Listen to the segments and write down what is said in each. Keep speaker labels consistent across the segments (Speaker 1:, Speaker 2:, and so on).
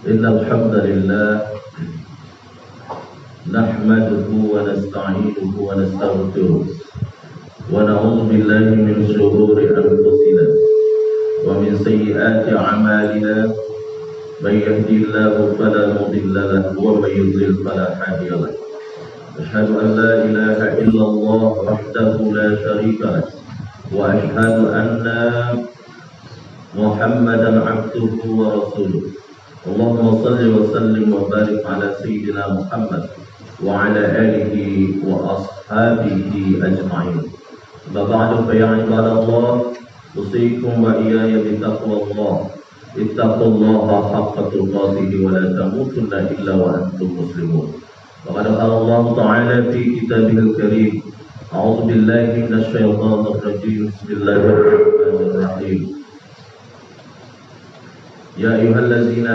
Speaker 1: Innal hamdalillah nahmaduhu wa nasta'inuhu wa nastaghfiruh wa na'udzu billahi min shururi anfusina wa min sayyiati a'malina may yahdihillahu fala mudilla lahu wa may yudlil fala hadiya lahu. Asyhadu an la ilaha illallah wahdahu la syarika lahu wa asyhadu anna Muhammadan abduhu wa rasuluh. Allahumma salli wa sallim wa barik ala sayyidina Muhammad wa ala alihi wa ashabihi ajma'in. Amma ba'du fa ya ibadallah, usikum wa iyaya bi taqwallah. Ittaqullaha haqqa tuqatih wa la tamutunna illa wa antum muslimun. Faqad qala Allah ta'ala fi kitabihil karim. A'udzu billahi minasy syaithanir rajim. Bismillahirrahmanirrahim. Ya ayyuhallazina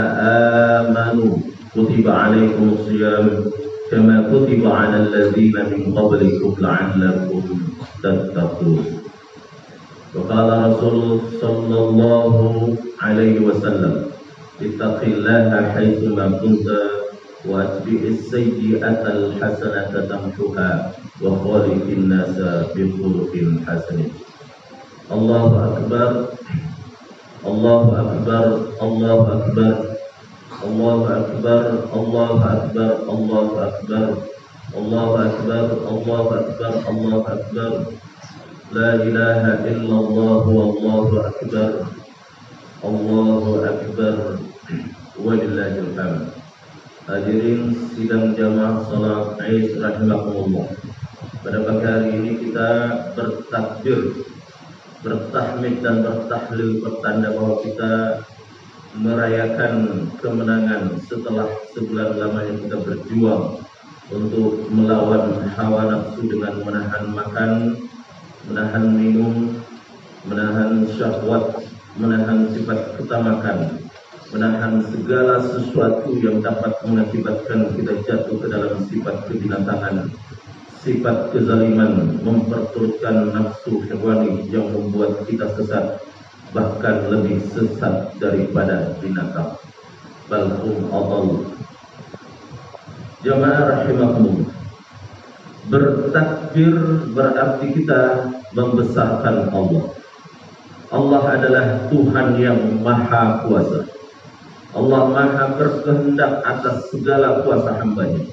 Speaker 1: amanu kutiba alaikumus shiyam kama kutiba alal ladzina min qablikum la'allakum tattaqun. Wa qala Rasul sallallahu alaihi wasallam, ittaqillaha haitsu ma kunta wa atbi'is sayyi'atal hasanata tamhuha wa khaliqin nasa bi khuluqin hasanin. Allahu akbar. Allahu akbar, Allahu akbar, Allahu akbar, Allahu akbar, Allahu akbar, Allahu akbar, Allahu akbar, Allahu akbar. La ilaha illallah wallahu akbar. Allahu akbar. Walillahil hamd. Hadirin sidang jamaah salat Id rahimakumullah. Pada pagi hari ini kita bertakbir, bertahmid dan bertahlil, pertanda bahwa kita merayakan kemenangan setelah sebulan lamanya kita berjuang untuk melawan hawa nafsu dengan menahan makan, menahan minum, menahan syahwat, menahan sifat ketamakan, menahan segala sesuatu yang dapat mengakibatkan kita jatuh ke dalam sifat kebinatangan, sifat kezaliman, memperturutkan nafsu hewani yang membuat kita sesat, bahkan lebih sesat daripada binatang. Balhum adall. Jamaah rahimakumullah, bertakbir berarti kita membesarkan Allah. Allah adalah Tuhan yang maha kuasa. Allah maha berkehendak atas segala kuasa hambanya.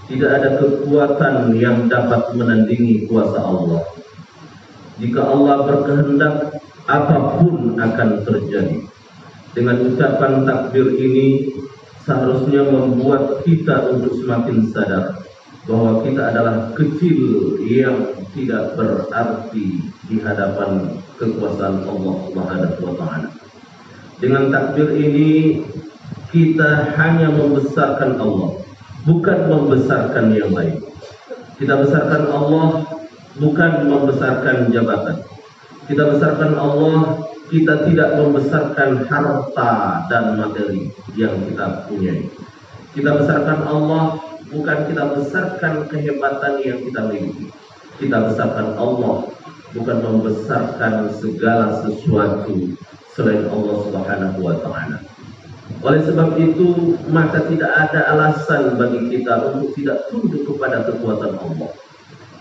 Speaker 1: Tidak ada kekuatan yang dapat menandingi kuasa Allah. Jika Allah berkehendak, apapun akan terjadi. Dengan ucapan takbir ini seharusnya membuat kita untuk semakin sadar bahwa kita adalah kecil yang tidak berarti di hadapan kekuasaan Allah Subhanahu wa taala. Dengan takbir ini kita hanya membesarkan Allah, bukan membesarkan yang lain. Kita besarkan Allah, bukan membesarkan jabatan. Kita besarkan Allah, kita tidak membesarkan harta dan materi yang kita punyai. Kita besarkan Allah, bukan kita besarkan kehebatan yang kita miliki. Kita besarkan Allah, bukan membesarkan segala sesuatu selain Allah Subhanahu wa taala. Oleh sebab itu, maka tidak ada alasan bagi kita untuk tidak tunduk kepada kekuatan Allah.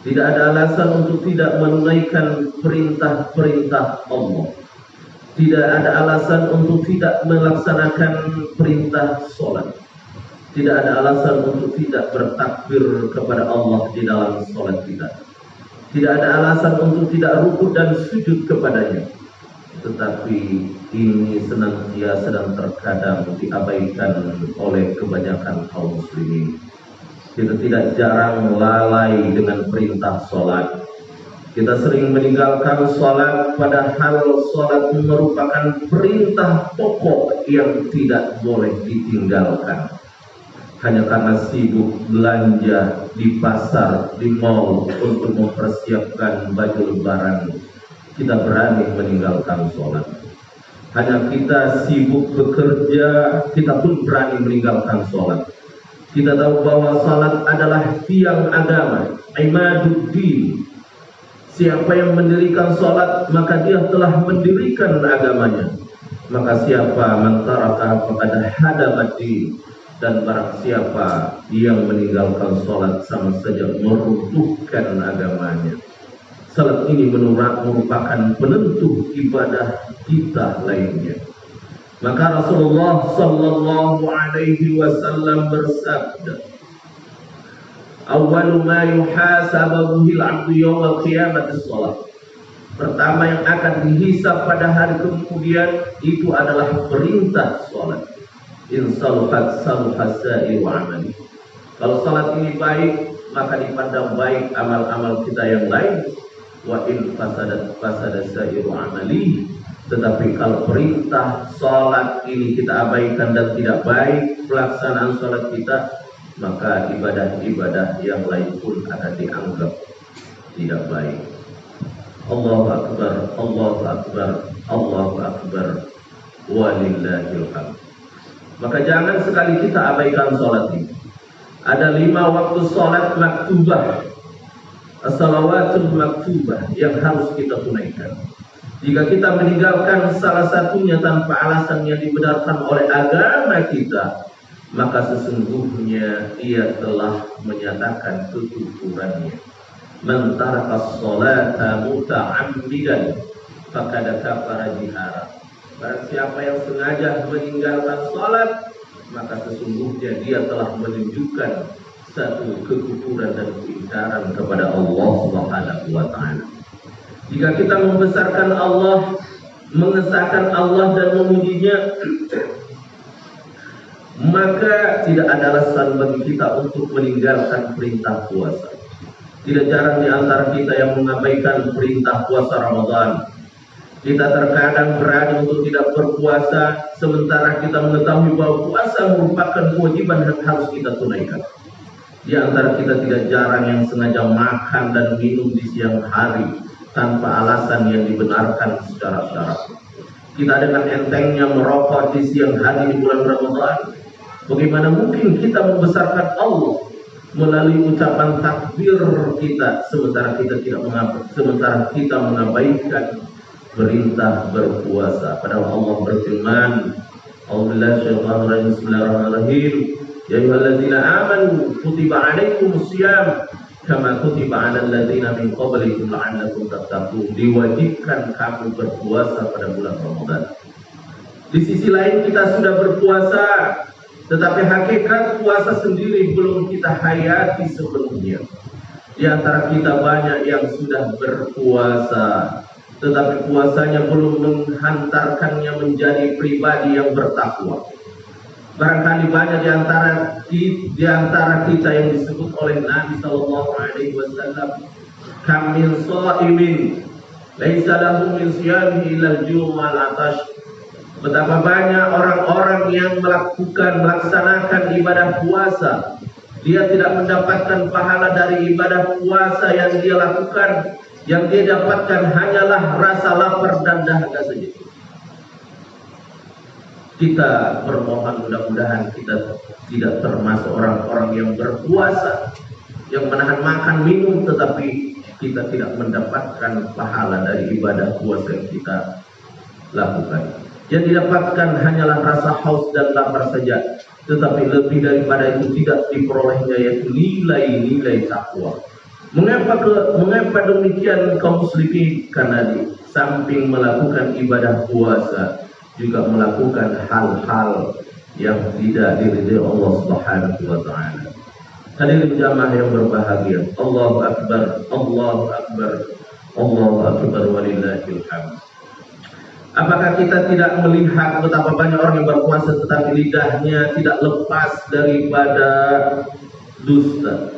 Speaker 1: Tidak ada alasan untuk tidak menunaikan perintah-perintah Allah. Tidak ada alasan untuk tidak melaksanakan perintah sholat. Tidak ada alasan untuk tidak bertakbir kepada Allah di dalam sholat kita. Tidak ada alasan untuk tidak rukuk dan sujud kepadanya. Tetapi ini senantiasa dan terkadang diabaikan oleh kebanyakan kaum muslimin. Kita tidak jarang lalai dengan perintah sholat. Kita sering meninggalkan sholat, padahal sholat merupakan perintah pokok yang tidak boleh ditinggalkan. Hanya karena sibuk belanja di pasar, di mal untuk mempersiapkan baju lebaran, kita berani meninggalkan sholat. Hanya kita sibuk bekerja, kita pun berani meninggalkan sholat. Kita tahu bahwa sholat adalah tiang agama, imaduddin. Siapa yang mendirikan sholat, maka dia telah mendirikan agamanya. maka siapa man taraka faqad hadama din, dan barang siapa yang meninggalkan sholat sama saja meruntuhkan agamanya. Salat ini merupakan penentu ibadah kita lainnya. Maka Rasulullah sallallahu alaihi wasallam bersabda, "Awwalu ma yuhasabu bil 'abdu yaumil qiyamati shalah." Pertama yang akan dihisab pada hari kemudian itu adalah perintah salat. In saluhat saluha sa'iru amali. Kalau salat ini baik, maka dipandang baik amal-amal kita yang lain. Wa in fasadat fasada sa'iru amali. Tetapi kalau perintah salat ini kita abaikan dan tidak baik pelaksanaan salat kita, maka ibadah-ibadah yang lain pun akan dianggap tidak baik. Allahu akbar, Allahu akbar, Allahu akbar, walillahil hamd. Maka jangan sekali kita abaikan salat ini. Ada 5 waktu salat maktubah, as-salawatul maktubah yang harus kita tunaikan. Jika kita meninggalkan salah satunya tanpa alasan yang dibenarkan oleh agama kita, maka sesungguhnya ia telah menyatakan kekufurannya. Man taraka sholata muta'ammidan faqad kafara jihara. Barang siapa yang sengaja meninggalkan salat, maka sesungguhnya dia telah menunjukkan satu kekufuran dan keingkaran kepada Allah Subhanahu wa taala. Jika kita membesarkan Allah, mengesahkan Allah dan memujinya, maka tidak ada alasan bagi kita untuk meninggalkan perintah puasa. Tidak jarang di antara kita yang mengabaikan perintah puasa Ramadan. Kita terkadang berani untuk tidak berpuasa, sementara kita mengetahui bahwa puasa merupakan kewajiban yang harus kita tunaikan. Di antara kita tidak jarang yang sengaja makan dan minum di siang hari tanpa alasan yang dibenarkan secara syarak. Kita dengan entengnya merokok di siang hari di bulan Ramadan. Bagaimana mungkin kita membesarkan Allah melalui ucapan takbir kita, sementara kita mengabaikan perintah berpuasa. Padahal Allah berfirman, Bismillahirrahmanirrahim, ya ayyuhalladzina amanu kutiba alaikumusiyam kama kutiba 'alal ladzina min qablikum la'allakum tattaqun. Diwajibkan kamu berpuasa pada bulan Ramadan. Di sisi lain kita sudah berpuasa, tetapi hakikat puasa sendiri belum kita hayati sepenuhnya. Di antara kita banyak yang sudah berpuasa, tetapi puasanya belum menghantarkannya menjadi pribadi yang bertakwa. Barangkali banyak di antara kita yang disebut oleh Nabi Sallallahu Alaihi Wasallam, "Kam min shaimin, laisa lahu min siyamihi illa al-ju' wal 'atash." Betapa banyak orang-orang yang melaksanakan ibadah puasa, dia tidak mendapatkan pahala dari ibadah puasa yang dia lakukan. Yang dia dapatkan hanyalah rasa lapar dan dahaga saja. Kita bermohon mudah-mudahan kita tidak termasuk orang-orang yang berpuasa, yang menahan makan minum, tetapi kita tidak mendapatkan pahala dari ibadah puasa yang kita lakukan. Yang didapatkan hanyalah rasa haus dan lapar saja, tetapi lebih daripada itu tidak diperolehnya, yaitu nilai-nilai takwa. Mengapa demikian kaum muslimin? Karena di samping melakukan ibadah puasa, juga melakukan hal-hal yang tidak diridhai Allah Subhanahu wa taala. Hadirin jamaah yang berbahagia, Allahu akbar, Allahu akbar, Allahu akbar, walillahil hamd. Apakah kita tidak melihat betapa banyak orang yang berpuasa tetapi lidahnya tidak lepas daripada dusta?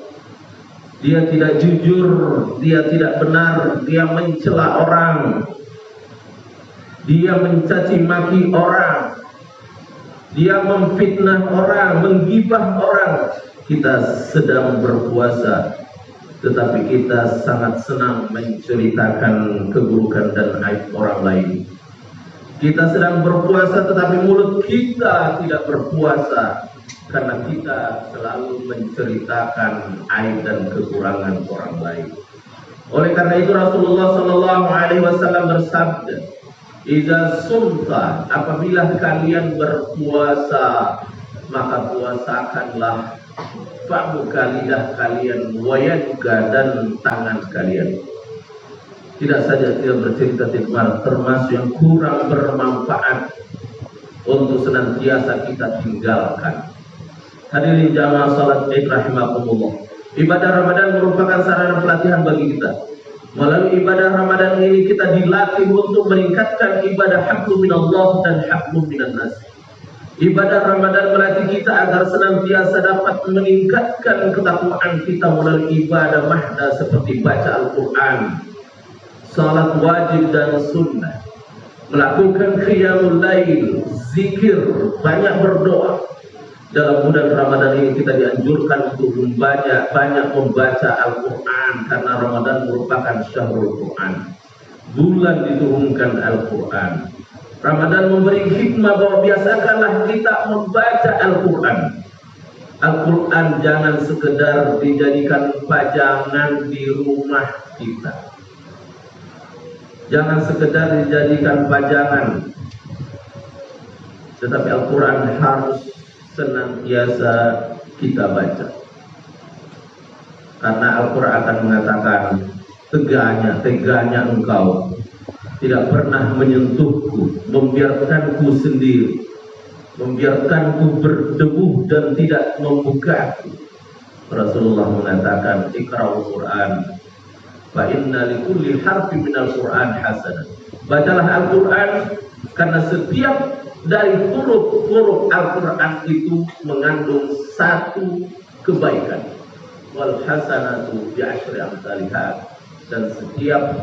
Speaker 1: Dia tidak jujur, dia tidak benar, dia mencela orang, dia mencaci maki orang, dia memfitnah orang, menggibah orang. Kita sedang berpuasa, tetapi kita sangat senang menceritakan keburukan dan aib orang lain. Kita sedang berpuasa, tetapi mulut kita tidak berpuasa, karena kita selalu menceritakan aib dan kekurangan orang lain. Oleh karena itu Rasulullah Sallallahu Alaihi Wasallam bersabda, Iza sumta, apabila kalian berpuasa, maka puasakanlah fa'buka lidah kalian, wayaduka dan tangan kalian. Tidak saja tidak bercerita tikmar, termasuk yang kurang bermanfaat untuk senantiasa kita tinggalkan. Hadirin jamaah salat Id rahimakumullah. Ibadah Ramadan merupakan sarana pelatihan bagi kita. Melalui ibadah Ramadan ini kita dilatih untuk meningkatkan ibadah hablum minallah dan hablum minan nas. Ibadah Ramadan melatih kita agar senantiasa dapat meningkatkan ketakwaan kita melalui ibadah mahda seperti baca Al-Quran, salat wajib dan sunnah, melakukan qiyamul lail, zikir, banyak berdoa. Dalam bulan Ramadan ini kita dianjurkan untuk banyak membaca Al-Quran, karena Ramadan merupakan syahrul Quran, bulan diturunkan Al-Quran. Ramadan memberi hikmah bahwa biasakanlah kita membaca Al-Quran. Al-Quran jangan sekedar dijadikan pajangan di rumah kita, jangan sekedar dijadikan pajangan, tetapi Al-Quran harus senantiasa kita baca. Karena Al-Quran akan mengatakan, teganya engkau tidak pernah menyentuhku, membiarkanku sendiri, membiarkanku berdebu dan tidak membukaku. Rasulullah mengatakan, iqra'ul Quran fa inna likulli harfin minal Quran hasanah. Bacalah Al-Quran, karena setiap dari huruf-huruf Al-Quran itu mengandung satu kebaikan. Wal hasanatu bi'asyri amsalihah, dan setiap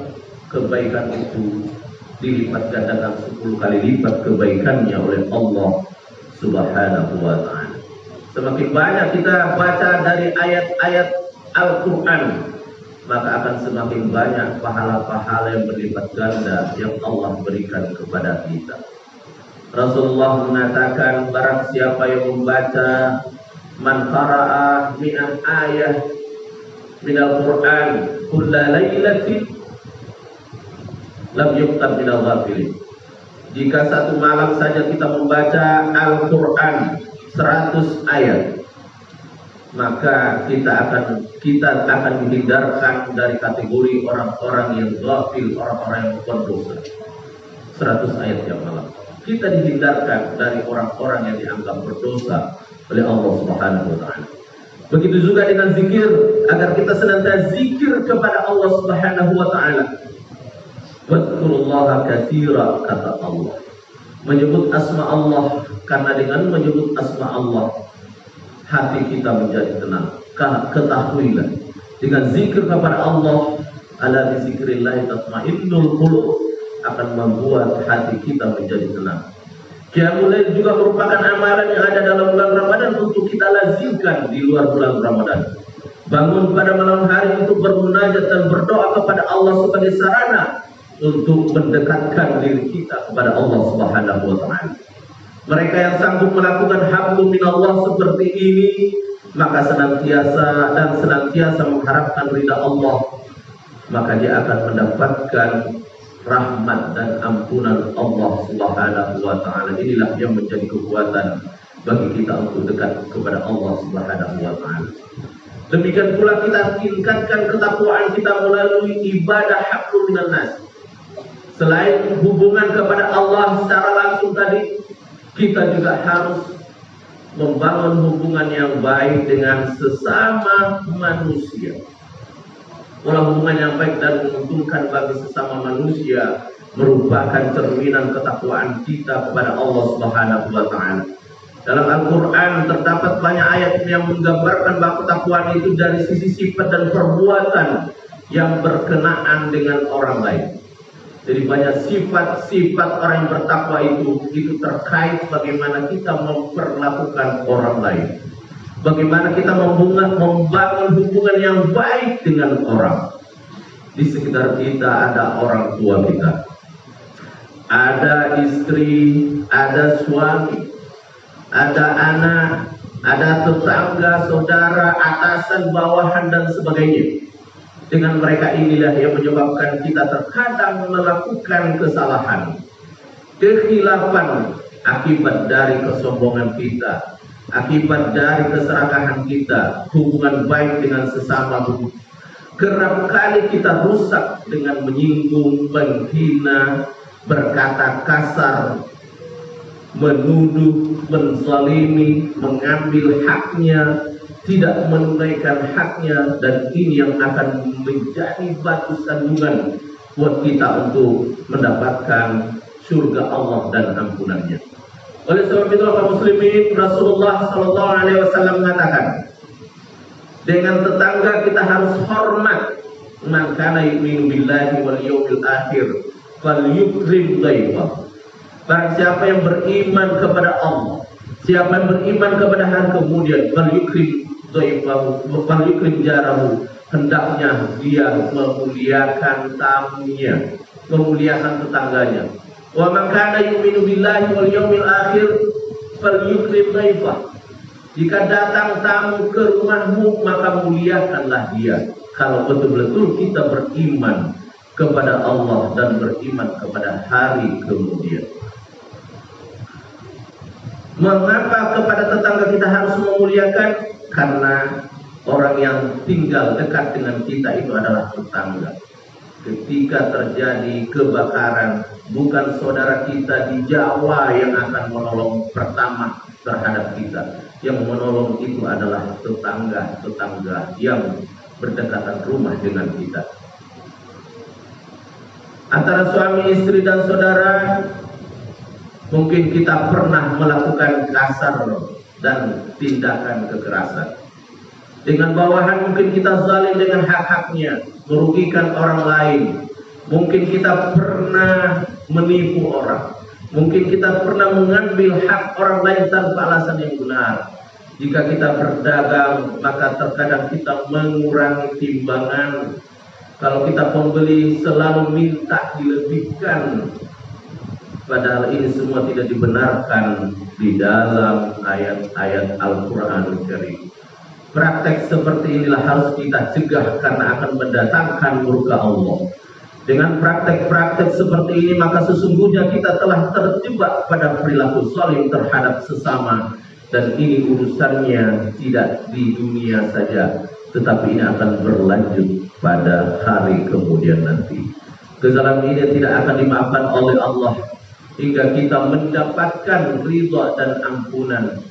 Speaker 1: kebaikan itu dilipat gandakan 10 kali lipat kebaikannya oleh Allah Subhanahu wa ta'ala. Semakin banyak kita baca dari ayat-ayat Al-Quran, maka akan semakin banyak pahala-pahala yang berlipat ganda yang Allah berikan kepada kita. Rasulullah mengatakan, barang siapa yang membaca man qara'a mi'ah ayah minal Quran kulla lailatin lam yuktab minal ghafilin. Jika satu malam saja kita membaca Al-Quran 100 ayat, maka kita akan dihindarkan dari kategori orang-orang yang ghafil, orang-orang yang berdosa. 100 ayat yang malam kita dihindarkan dari orang-orang yang dianggap berdosa oleh Allah Subhanahu wa ta'ala. Begitu juga dengan zikir, agar kita senantiasa zikir kepada Allah Subhanahu wa ta'ala. Wadkurullaha katsira, kata Allah. Menyebut asma Allah, karena dengan menyebut asma Allah hati kita menjadi tenang. Ketahuilah, dengan zikir kepada Allah, ala bizikrillah tatmainnul qulub, akan membuat hati kita menjadi tenang. Qiyamul Lail juga merupakan amalan yang ada dalam bulan Ramadan untuk kita lazimkan di luar bulan Ramadan. Bangun pada malam hari untuk bermunajat dan berdoa kepada Allah sebagai sarana untuk mendekatkan diri kita kepada Allah Subhanahu wa ta'ala. Mereka yang sanggup melakukan hablum minallah seperti ini, maka senantiasa mengharapkan ridha Allah, maka dia akan mendapatkan rahmat dan ampunan Allah Subhanahu wa ta'ala. Inilah yang menjadi kekuatan bagi kita untuk dekat kepada Allah Subhanahu wa ta'ala. Demikian pula kita tingkatkan ketakwaan kita melalui ibadah hablum minan nas. Selain hubungan kepada Allah secara langsung tadi, kita juga harus membangun hubungan yang baik dengan sesama manusia. Hubungan yang baik dan menguntungkan bagi sesama manusia merupakan cerminan ketakwaan kita kepada Allah Subhanahu wa ta'ala. Dalam Al-Quran terdapat banyak ayat yang menggambarkan bahwa ketakwaan itu dari sisi sifat dan perbuatan yang berkenaan dengan orang lain. Jadi banyak sifat-sifat orang yang bertakwa itu terkait bagaimana kita memperlakukan orang lain, bagaimana kita membangun hubungan yang baik dengan orang. Di sekitar kita ada orang tua kita, ada istri, ada suami, ada anak, ada tetangga, saudara, atasan, bawahan, dan sebagainya. Dengan mereka inilah yang menyebabkan kita terkadang melakukan kesalahan. kekhilafan akibat dari kesombongan kita, akibat dari keserakahan kita, hubungan baik dengan sesama, kerap kali kita rusak dengan menyinggung, menghina, berkata kasar, menuduh, menzalimi, mengambil haknya, tidak menunaikan haknya, dan ini yang akan menjadi batu sandungan buat kita untuk mendapatkan surga Allah dan ampunannya. Oleh sebab itu, kaum muslimin, Rasulullah sallallahu alaihi wasallam mengatakan, dengan tetangga kita harus hormat. Man kana yu'minu billahi wal yawmil akhir falyukrim dhaifahu. Barang siapa yang beriman kepada Allah, siapa yang beriman kepada hari kemudian, falyukrim dhaifahu, falyukrim jarahu, hendaknya dia memuliakan tamunya, memuliakan tetangganya. Wa man kana yu'minu billahi wal yawmil akhir falyukrim dhaifahu. Jika datang tamu ke rumahmu, maka muliakanlah dia. Kalau betul-betul kita beriman kepada Allah dan beriman kepada hari kemudian. Mengapa kepada tetangga kita harus memuliakan? Karena orang yang tinggal dekat dengan kita itu adalah tetangga. Ketika terjadi kebakaran, bukan saudara kita di Jawa yang akan menolong pertama terhadap kita. Yang menolong itu adalah tetangga-tetangga yang berdekatan rumah dengan kita. Antara suami, istri, dan saudara, mungkin kita pernah melakukan kasar dan tindakan kekerasan. Dengan bawahan mungkin kita zalim dengan hak-haknya, merugikan orang lain. Mungkin kita pernah menipu orang. Mungkin kita pernah mengambil hak orang lain tanpa alasan yang benar. Jika kita berdagang, maka terkadang kita mengurangi timbangan. Kalau kita pembeli selalu minta dilebihkan. Padahal ini semua tidak dibenarkan di dalam ayat-ayat Al-Quranul Karim. Praktek seperti inilah harus kita cegah karena akan mendatangkan murka Allah. Dengan praktek-praktek seperti ini, maka sesungguhnya kita telah terjebak pada perilaku zalim terhadap sesama. Dan ini urusannya tidak di dunia saja, tetapi ini akan berlanjut pada hari kemudian nanti. Kezaliman ini tidak akan dimaafkan oleh Allah hingga kita mendapatkan ridha dan ampunan,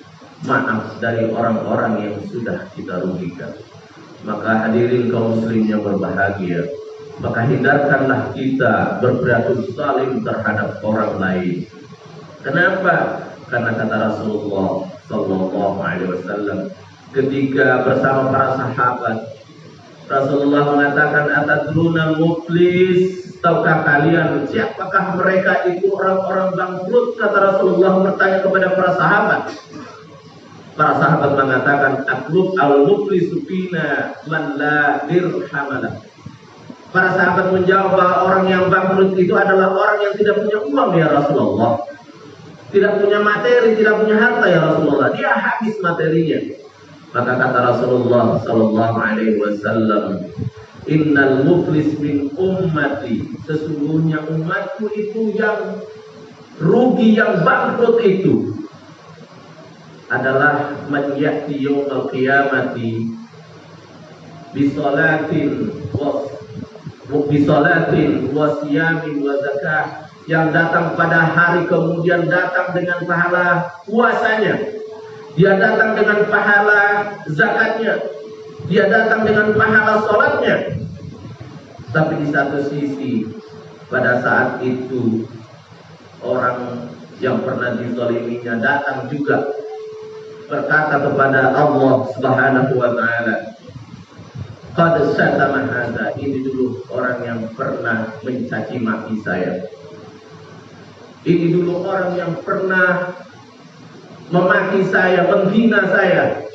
Speaker 1: maaf dari orang-orang yang sudah kita rugikan. Maka hadirin kaum muslim yang berbahagia, maka hindarkanlah kita berperilaku zalim terhadap orang lain. Kenapa? Karena kata Rasulullah sallallahu alaihi wasallam ketika bersama para sahabat, Rasulullah mengatakan, atadruna muflis, tahukah kalian siapakah mereka itu orang-orang bangkrut? Kata Rasulullah bertanya kepada para sahabat. Para sahabat mengatakan, aklub al-muflisu fina man la dirhamalah. Para sahabat menjawab bahwa orang yang bangkrut itu adalah orang yang tidak punya uang ya Rasulullah. Tidak punya materi, tidak punya harta ya Rasulullah. Dia habis materinya. Maka kata Rasulullah sallallahu alaihi wasallam, innal muflis min ummati, sesungguhnya umatku itu yang rugi, yang bangkrut itu adalah man ya'ti yaumal qiyamati bisolatin wa siyamin wa zakah, yang datang pada hari kemudian datang dengan pahala puasanya, dia datang dengan pahala zakatnya, dia datang dengan pahala sholatnya. Tapi di satu sisi pada saat itu orang yang pernah dizaliminya datang juga berkata kepada Allah Subhanahu wa taala, qad syatama hadza, ini dulu orang yang pernah mencaci maki saya. Ini dulu orang yang pernah memaki saya, menghina saya.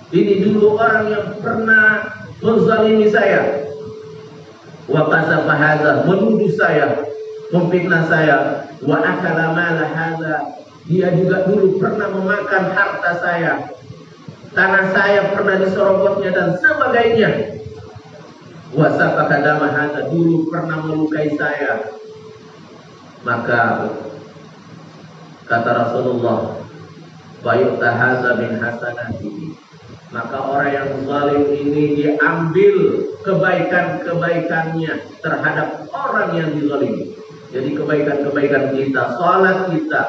Speaker 1: Ini dulu orang yang pernah menzalimi saya. Wa qasafa hadza, menuduh saya, memfitnah saya. Wa akala mala hadza, dia juga dulu pernah memakan harta saya. Tanah saya pernah diserobotnya dan sebagainya. Wa safaka dama hadza, dulu pernah melukai saya. Maka Kata Rasulullah, wa yu'tahaza min hasanatihi. Maka orang yang zalim ini diambil kebaikan-kebaikannya terhadap orang yang dizalimi. Jadi kebaikan-kebaikan kita, salat kita,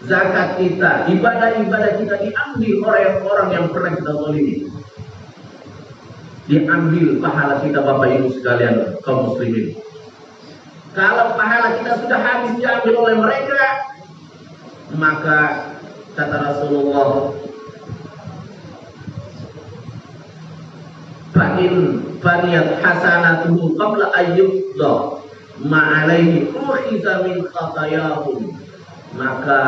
Speaker 1: zakat kita, ibadah-ibadah kita diambil oleh orang yang pernah kita zalimi. Diambil pahala kita, Bapak Ibu sekalian kaum muslimin. Kalau pahala kita sudah habis diambil oleh mereka, maka kata Rasulullah, fa'in faniyat hasanatuhu qabla ayyubda ma'alaihi ukhiza min khatayahum. Maka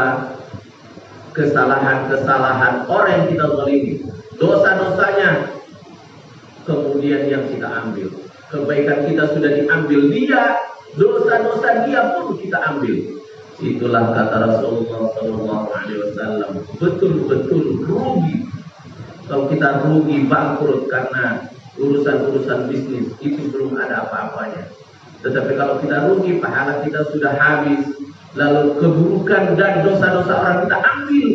Speaker 1: kesalahan-kesalahan orang yang kita zalimi, dosa-dosanya kemudian yang kita ambil. Kebaikan kita sudah diambil dia, dosa-dosa dia pun kita ambil. Itulah kata Rasulullah SAW, betul-betul rugi. Kalau kita rugi, bangkrut karena urusan-urusan bisnis, itu belum ada apa-apanya. Tetapi kalau kita rugi, pahala kita sudah habis, lalu keburukan dan dosa-dosa orang kita ambil,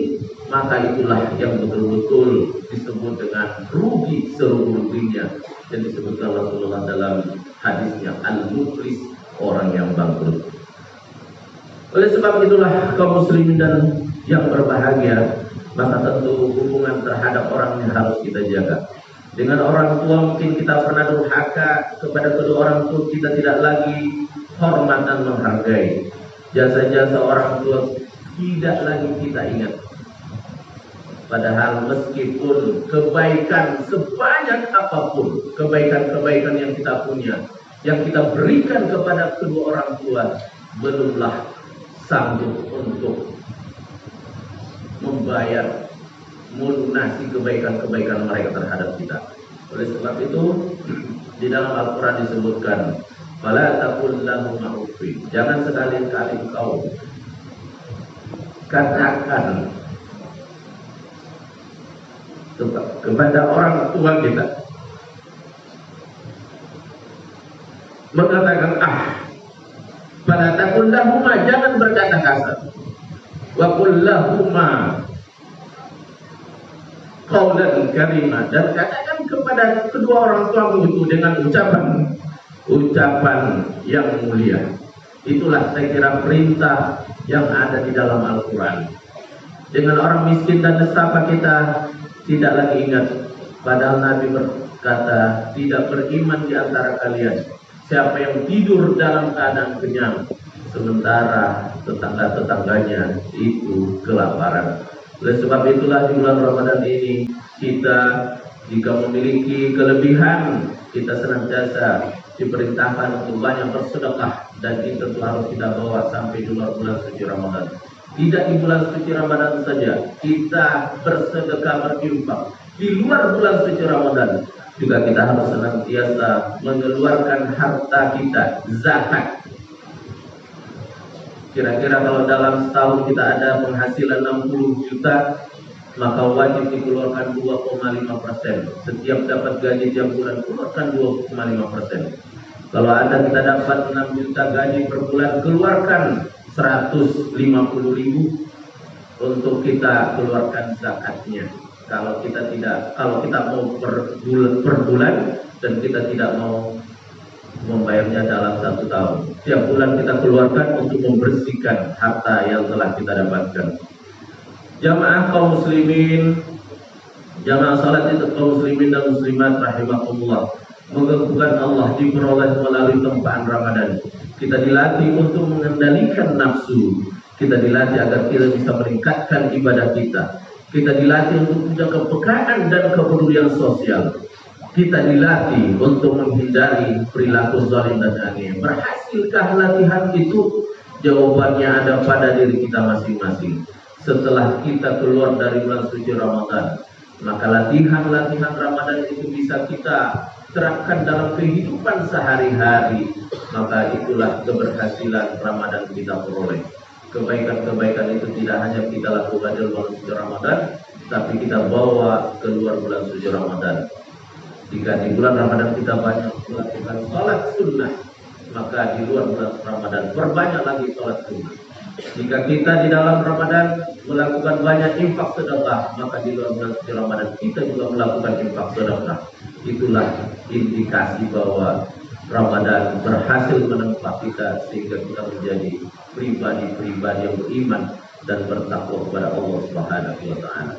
Speaker 1: maka itulah yang betul-betul disebut dengan rugi seruginya. Dan disebutkan Rasulullah dalam hadisnya, al-muflis, orang yang bangkrut. Oleh sebab itulah kaum muslimin dan yang berbahagia, maka tentu hubungan terhadap orang yang harus kita jaga. Dengan orang tua mungkin kita pernah durhaka kepada kedua orang tua, kita tidak lagi hormat dan menghargai. Jasa-jasa orang tua tidak lagi kita ingat. Padahal meskipun kebaikan sebanyak apapun, kebaikan-kebaikan yang kita punya, yang kita berikan kepada kedua orang tua, belumlah sanggup untuk membayar, melunasi kebaikan-kebaikan mereka terhadap kita. Oleh sebab itu, di dalam Al-Quran disebutkan, fala taqul lahum uffin. Jangan sekali-kali engkau katakan kepada orang tua kita, mengatakan fala taqul lahum, jangan berkata kasar. Wa qul lahuma qaulan karima, dan katakan kepada kedua orang tua itu dengan ucapan yang mulia. Itulah saya kira perintah yang ada di dalam Al-Quran. Dengan orang miskin dan nestapa kita tidak lagi ingat, padahal Nabi berkata, tidak beriman di antara kalian siapa yang tidur dalam keadaan kenyang sementara tetangga-tetangganya itu kelaparan. Oleh sebab itulah di bulan Ramadan ini, kita jika memiliki kelebihan, kita senantiasa diperintahkan untuk banyak bersedekah, dan itu tentu harus kita bawa sampai di luar bulan suci Ramadan. Tidak di bulan suci Ramadan saja kita bersedekah, berinfak. Di luar bulan suci Ramadan juga kita harus senantiasa mengeluarkan harta kita, zakat. Kira-kira kalau dalam setahun kita ada penghasilan 60 juta, maka wajib dikeluarkan 2,5%. Setiap dapat gaji tiap bulan, keluarkan 2,5%. Kalau ada kita dapat 6 juta gaji per bulan, keluarkan 150.000 untuk kita keluarkan zakatnya. Kalau kita mau per bulan dan kita tidak mau membayarnya dalam 1 tahun, tiap bulan kita keluarkan untuk membersihkan harta yang telah kita dapatkan. Jamaah kaum muslimin, jamaah salat itu kaum muslimin dan muslimat rahimakumullah, menggugurkan Allah diperoleh melalui tempaan Ramadan. Kita dilatih untuk mengendalikan nafsu, kita dilatih agar kita bisa meningkatkan ibadah kita, kita dilatih untuk punya kepekaan dan kepedulian sosial, kita dilatih untuk menghindari perilaku zalim dan aneh. Berhasilkah latihan itu? Jawabannya ada pada diri kita masing-masing. Setelah kita keluar dari bulan suci Ramadan, maka latihan-latihan Ramadan itu bisa kita terapkan dalam kehidupan sehari-hari. Maka itulah keberhasilan Ramadan kita peroleh. Kebaikan-kebaikan itu tidak hanya kita lakukan di bulan suci Ramadan, tapi kita bawa keluar bulan suci Ramadan. Jika di bulan Ramadan kita banyak melakukan sholat sunnah, maka di luar bulan Ramadan perbanyak lagi sholat sunnah. Jika kita di dalam Ramadan melakukan banyak infak sedekah, maka di luar bulan suci Ramadan kita juga melakukan infak sedekah. Itulah indikasi bahwa Ramadan berhasil menempa kita sehingga kita menjadi pribadi-pribadi yang beriman dan bertakwa kepada Allah Subhanahu wa taala.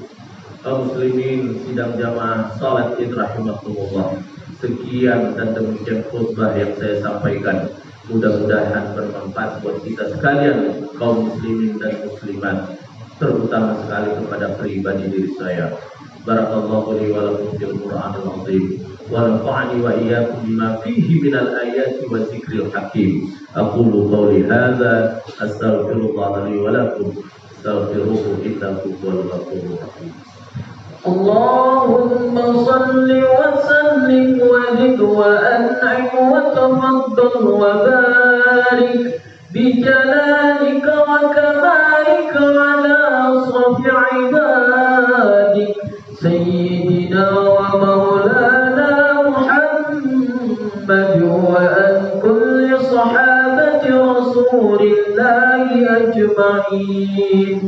Speaker 1: Kaum muslimin sidang jamaah salat Id rahimakumullah. Sekian dan demikian khutbah yang saya sampaikan. Mudah-mudahan bermanfaat buat kita sekalian, kaum muslimin dan muslimat, terutama sekali kepada pribadi diri saya. Barakallahu li wa lakum fil Qur'anil azim wa nafa'ani wa iyyakum bima fihi minal ayati wa dzikril hakim. Aqulu qawli hadza astaghfirullah li wa lakum astaghfiruhu innahu huwal ghafurur rahim.
Speaker 2: اللهم صل وسلم وزد وأنعم وتفضل وبارك بجلالك وكمالك على أشرف عبادك سيدنا ومولانا محمد وأن كل صحابة رسول الله أجمعين.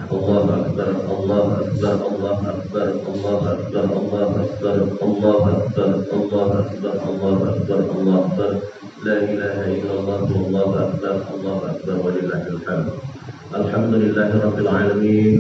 Speaker 1: الله أكبر الله أكبر الله أكبر الله أكبر الله أكبر الله أكبر الله أكبر الله أكبر الله أكبر لا إله إلا الله والله أكبر الله أكبر ولله الحمد. الحمد لله رب العالمين.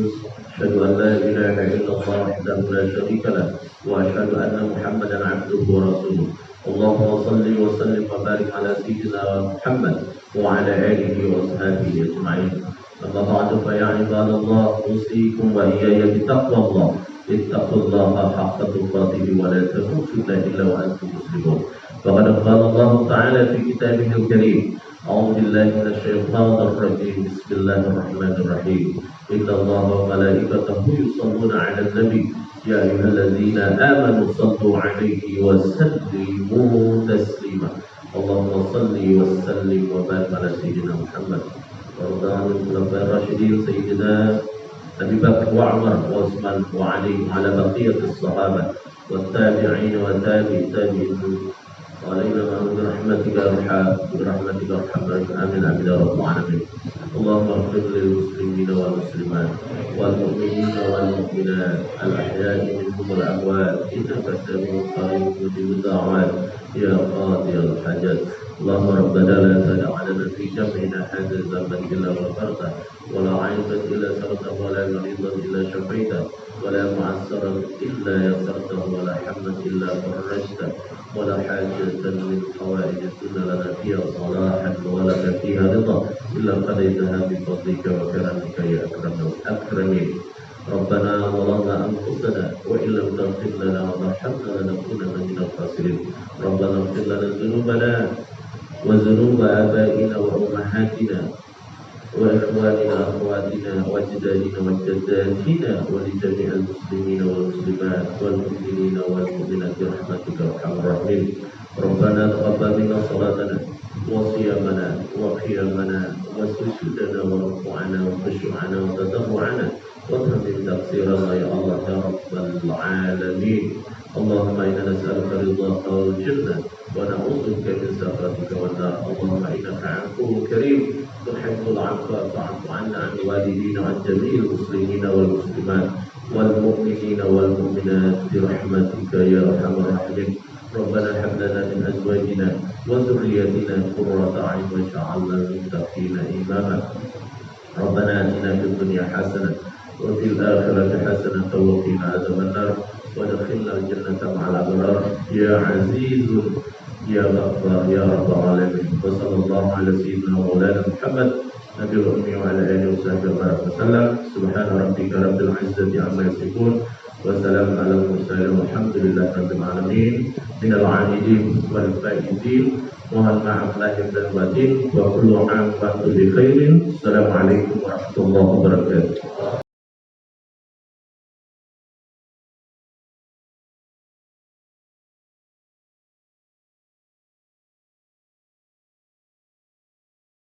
Speaker 1: أشهد أن لا إله إلا الله وحده لا شريك له وأشهد أن محمدا عبده ورسوله. اللهم صل وسلم وبارك على سيدنا محمد وعلى آله وصحبه أجمعين. أما بعد فيا عباد الله أوصيكم وإياي بتقوى الله. اتقوا الله حق تقاته ولا تموتن إلا وأنتم مسلمون. فقد قال الله تعالى في كتابه الكريم أعوذ بالله من الشيطان الرجيم بسم الله الرحمن الرحيم إن الله وملائكته يصلون على النبي يا أيها الذين آمنوا صلوا عليه وسلموا تسليما. اللهم صل وسلم وبارك على سيدنا محمد وارض عن الخلفاء الراشدين سيدنا أبي بكر وعمر وعثمان وعلي وعلى بقية الصحابة والتابعين والتابعين وعلينا برحمتك برحمتك ارحم آمين آمين يا رب العالمين. اللهم اغفر للمسلمين والمسلمات والمؤمنين والمؤمنات الأحياء منهم والأموات إنك سميع قريب مجيب الدعوات يا قاضي الحاجات. اللهم ربنا لا تدع لنا في جمعنا هذا ذنبا إلا غفرته ولا عيبا إلا سترته ولا مريضا إلا شفيته ولا معسرا إلا يسرته ولا حما إلا فرجته ولا حاجة من حوائج الدنيا لنا فيها صلاحا ولك فيها رضا إلا قضيتها بفضلك وكرمك يا أكرم الأكرمين. ربنا ظلمنا أنفسنا وإن لم تغفر لنا وترحمنا لنكونن من الخاسرين. ربنا اغفر لنا ذنوبنا وذنوب آبائنا وأمهاتنا وإخواننا وأخواتنا وأجدادنا وجداتنا ولجميع المسلمين والمسلمات والمؤمنين والمؤمنات برحمتك أرحم الراحمين. ربنا تقبل منا صلاتنا وصيامنا وقيامنا وسجودنا وركوعنا وخشوعنا وتضرعنا وتمم تقصيرنا يا الله يا رب العالمين. اللهم إنا نسألك رضاك والجنة ونعوذ بك من سخطك والنار. اللهم إنك عفو كريم تحب العفو فاعف عنا عن والدينا وعن جميع المسلمين والمسلمات والمؤمنين والمؤمنات برحمتك يا أرحم الراحمين. ربنا هب لنا من أزواجنا وذرياتنا قرة أعين واجعلنا للمتقين إماما. ربنا آتنا في الدنيا حسنة وفي الآخرة حسنة وقنا عذاب النار وادخلنا الجنة مع الأبرار يا عزيز يا غفار يا رب العالمين. وصلى الله على سيدنا مولانا محمد نبي الأمي وعلى آله وصحبه وسلم. سبحان ربك رب العزة عما يصفون وسلام على المرسلين والحمد لله رب العالمين. من العائدين والفائزين. Mohon maaf lahir dan batin. Wa kullu 'am wa antum bi khairin. Assalamualaikum warahmatullahi wabarakatuh.